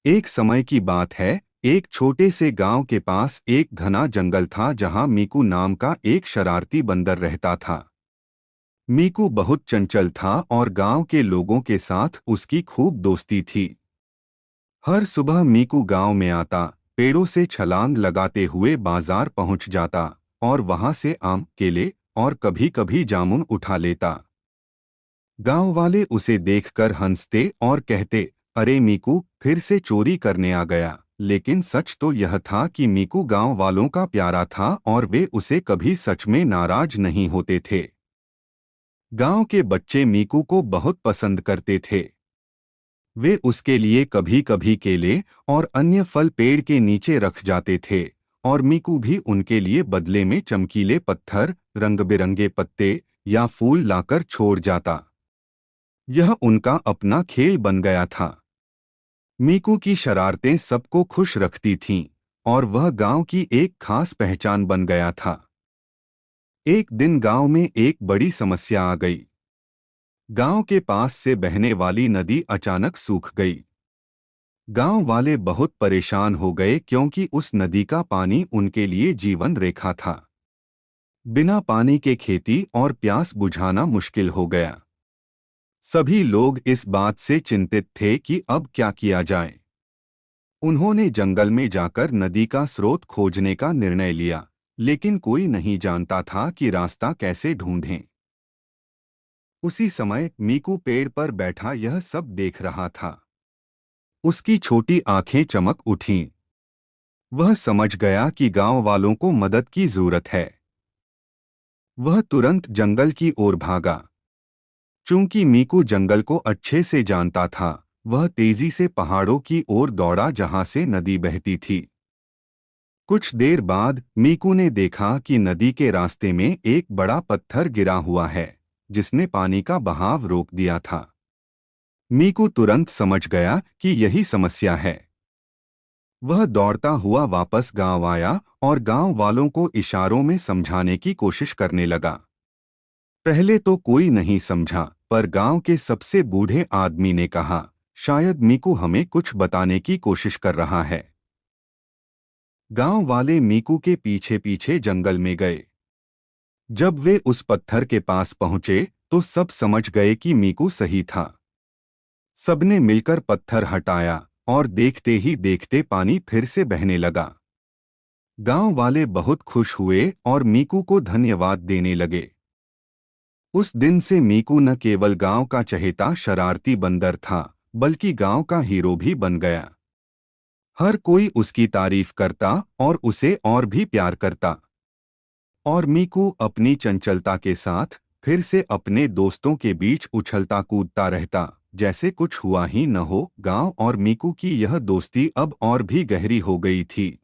एक समय की बात है। एक छोटे से गांव के पास एक घना जंगल था जहां मीकू नाम का एक शरारती बंदर रहता था। मीकू बहुत चंचल था और गांव के लोगों के साथ उसकी खूब दोस्ती थी। हर सुबह मीकू गांव में आता, पेड़ों से छलांग लगाते हुए बाजार पहुंच जाता और वहां से आम, केले और कभी-कभी जामुन उठा लेता। गांव वाले उसे देखकर हंसते और कहते, अरे मीकू फिर से चोरी करने आ गया। लेकिन सच तो यह था कि मीकू गांव वालों का प्यारा था और वे उसे कभी सच में नाराज नहीं होते थे। गांव के बच्चे मीकू को बहुत पसंद करते थे। वे उसके लिए कभी-कभी केले और अन्य फल पेड़ के नीचे रख जाते थे और मीकू भी उनके लिए बदले में चमकीले पत्थर, रंग-बिरंगे पत्ते या फूल लाकर छोड़ जाता। यह उनका अपना खेल बन गया था। मीकू की शरारतें सबको खुश रखती थीं और वह गांव की एक खास पहचान बन गया था। एक दिन गांव में एक बड़ी समस्या आ गई। गांव के पास से बहने वाली नदी अचानक सूख गई। गांव वाले बहुत परेशान हो गए क्योंकि उस नदी का पानी उनके लिए जीवन रेखा था। बिना पानी के खेती और प्यास बुझाना मुश्किल हो गया। सभी लोग इस बात से चिंतित थे कि अब क्या किया जाए। उन्होंने जंगल में जाकर नदी का स्रोत खोजने का निर्णय लिया, लेकिन कोई नहीं जानता था कि रास्ता कैसे ढूंढें। उसी समय मीकू पेड़ पर बैठा यह सब देख रहा था। उसकी छोटी आंखें चमक उठीं। वह समझ गया कि गांव वालों को मदद की जरूरत है। वह तुरंत जंगल की ओर भागा। चूंकि मीकू जंगल को अच्छे से जानता था, वह तेजी से पहाड़ों की ओर दौड़ा जहां से नदी बहती थी। कुछ देर बाद मीकू ने देखा कि नदी के रास्ते में एक बड़ा पत्थर गिरा हुआ है, जिसने पानी का बहाव रोक दिया था। मीकू तुरंत समझ गया कि यही समस्या है। वह दौड़ता हुआ वापस गांव आया और गांव वालों को इशारों में समझाने की कोशिश करने लगा। पहले तो कोई नहीं समझा, पर गांव के सबसे बूढ़े आदमी ने कहा, शायद मीकू हमें कुछ बताने की कोशिश कर रहा है। गांव वाले मीकू के पीछे पीछे जंगल में गए। जब वे उस पत्थर के पास पहुंचे तो सब समझ गए कि मीकू सही था। सबने मिलकर पत्थर हटाया और देखते ही देखते पानी फिर से बहने लगा। गांव वाले बहुत खुश हुए और मीकू को धन्यवाद देने लगे। उस दिन से मीकू न केवल गांव का चहेता शरारती बंदर था, बल्कि गांव का हीरो भी बन गया। हर कोई उसकी तारीफ करता और उसे और भी प्यार करता। और मीकू अपनी चंचलता के साथ फिर से अपने दोस्तों के बीच उछलता कूदता रहता, जैसे कुछ हुआ ही न हो। गांव और मीकू की यह दोस्ती अब और भी गहरी हो गई थी।